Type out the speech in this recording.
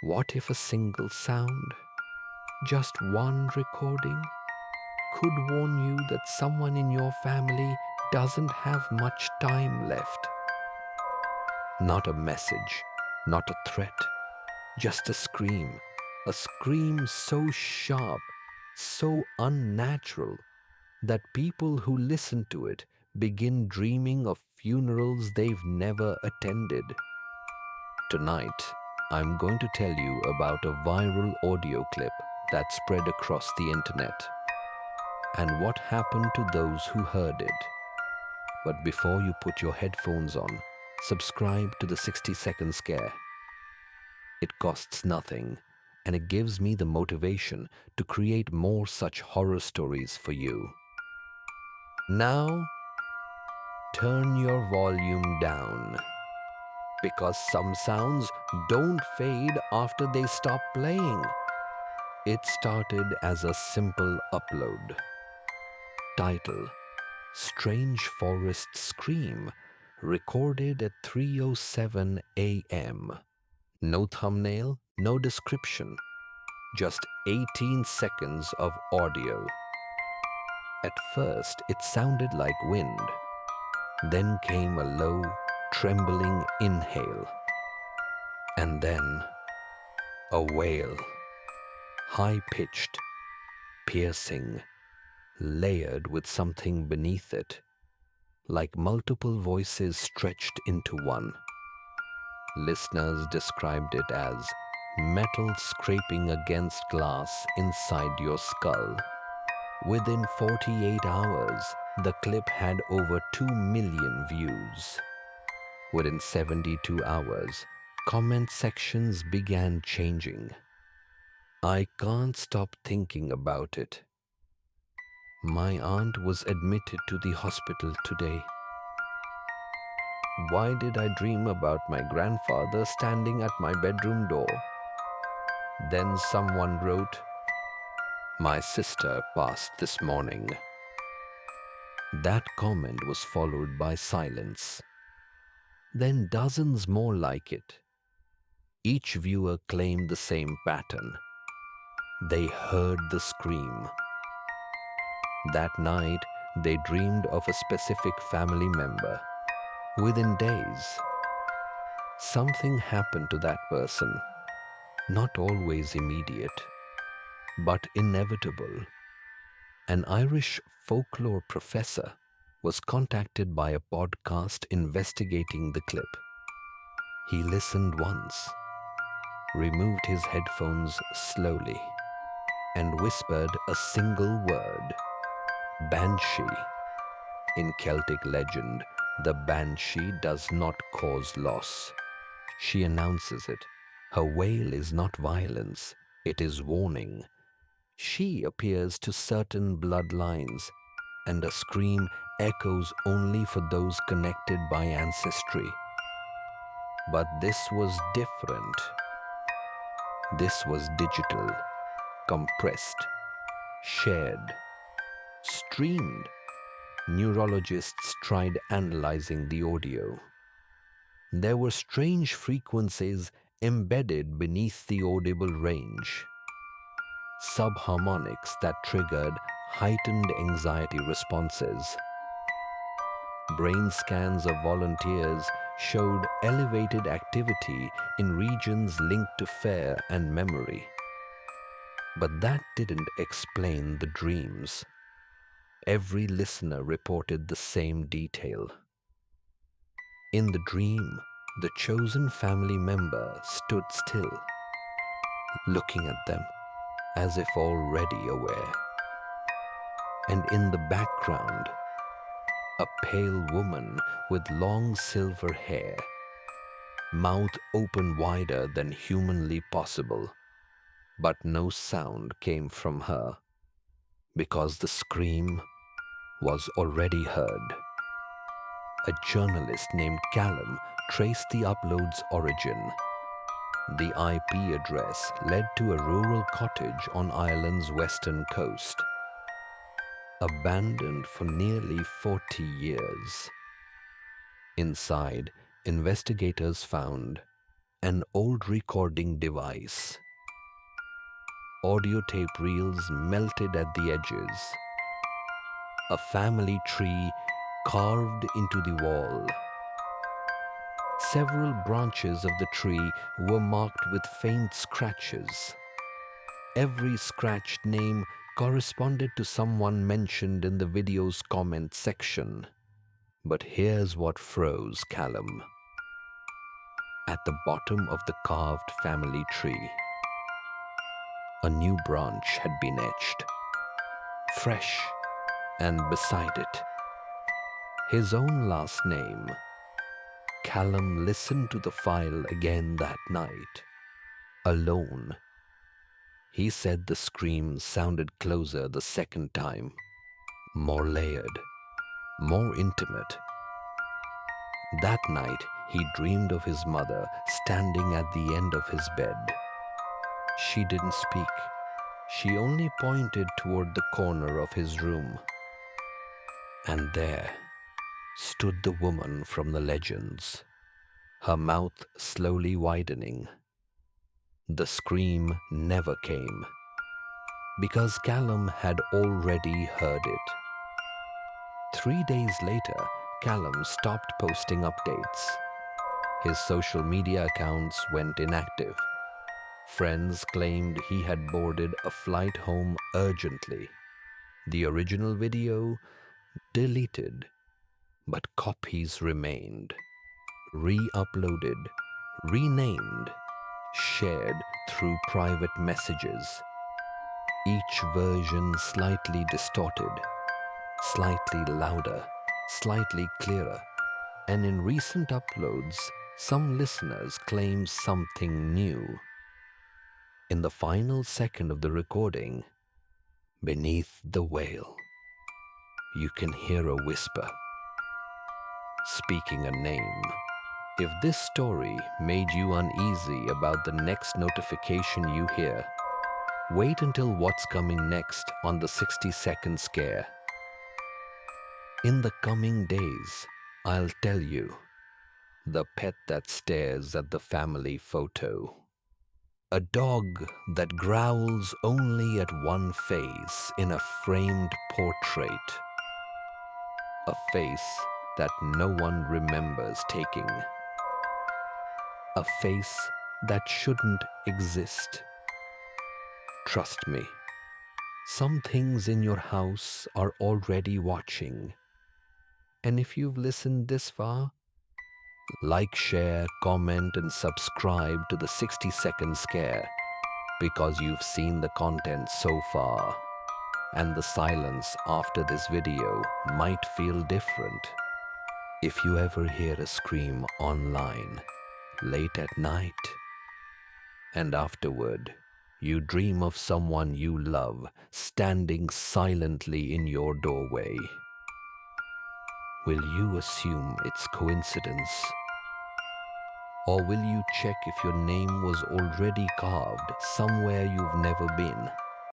What if a single sound, just one recording, could warn you that someone in your family doesn't have much time left? Not a message, not a threat, just a scream so sharp, so unnatural, that people who listen to it begin dreaming of funerals they've never attended. Tonight, I'm going to tell you about a viral audio clip that spread across the internet and what happened to those who heard it. But before you put your headphones on, subscribe to the 60-second scare. It costs nothing, and it gives me the motivation to create more such horror stories for you. Now, turn your volume down, because some sounds don't fade after they stop playing. It started as a simple upload. Title: Strange Forest Scream, recorded at 3:07 a.m. No thumbnail, no description, just 18 seconds of audio. At first, it sounded like wind. Then came a low, trembling inhale. And then a wail, high-pitched, piercing, layered with something beneath it, like multiple voices stretched into one. Listeners described it as metal scraping against glass inside your skull. Within 48 hours, the clip had over 2 million views. Within 72 hours, comment sections began changing. I can't stop thinking about it. My aunt was admitted to the hospital today. Why did I dream about my grandfather standing at my bedroom door? Then someone wrote, "My sister passed this morning." That comment was followed by silence. Then dozens more like it. Each viewer claimed the same pattern. They heard the scream. That night, they dreamed of a specific family member. Within days, something happened to that person, not always immediate, but inevitable. An Irish folklore professor was contacted by a podcast investigating the clip. He listened once, removed his headphones slowly, and whispered a single word: Banshee. In Celtic legend, the Banshee does not cause loss. She announces it. Her wail is not violence, it is warning. She appears to certain bloodlines, and a scream echoes only for those connected by ancestry. But this was different. This was digital, compressed, shared, streamed. Neurologists tried analyzing the audio. There were strange frequencies embedded beneath the audible range, subharmonics that triggered heightened anxiety responses. Brain scans of volunteers showed elevated activity in regions linked to fear and memory. But that didn't explain the dreams. Every listener reported the same detail. In the dream, the chosen family member stood still, looking at them as if already aware. And in the background, a pale woman with long silver hair, mouth open wider than humanly possible. But no sound came from her, because the scream was already heard. A journalist named Callum traced the upload's origin. The IP address led to a rural cottage on Ireland's western coast, abandoned for nearly 40 years. Inside, investigators found an old recording device. Audio tape reels melted at the edges. A family tree carved into the wall. Several branches of the tree were marked with faint scratches. Every scratched name corresponded to someone mentioned in the video's comment section. But here's what froze Callum. At the bottom of the carved family tree, a new branch had been etched, fresh, and beside it, his own last name. Callum listened to the file again that night, alone. He said the scream sounded closer the second time, more layered, more intimate. That night, he dreamed of his mother standing at the end of his bed. She didn't speak. She only pointed toward the corner of his room. And there stood the woman from the legends, her mouth slowly widening. The scream never came, because Callum had already heard it. 3 days later, Callum stopped posting updates. His social media accounts went inactive. Friends claimed he had boarded a flight home urgently. The original video deleted, but copies remained, re-uploaded, renamed, shared through private messages. Each version slightly distorted, slightly louder, slightly clearer. And in recent uploads, some listeners claim something new. In the final second of the recording, beneath the wail, you can hear a whisper, speaking a name. If this story made you uneasy about the next notification you hear, wait until what's coming next on the 60-second scare. In the coming days, I'll tell you, the pet that stares at the family photo. A dog that growls only at one face in a framed portrait. A face that no one remembers taking. A face that shouldn't exist. Trust me, some things in your house are already watching. And if you've listened this far, like, share, comment, and subscribe to the 60-second scare, because you've seen the content so far, and the silence after this video might feel different. If you ever hear a scream online, late at night, and afterward, you dream of someone you love standing silently in your doorway, will you assume it's coincidence? Or will you check if your name was already carved somewhere you've never been?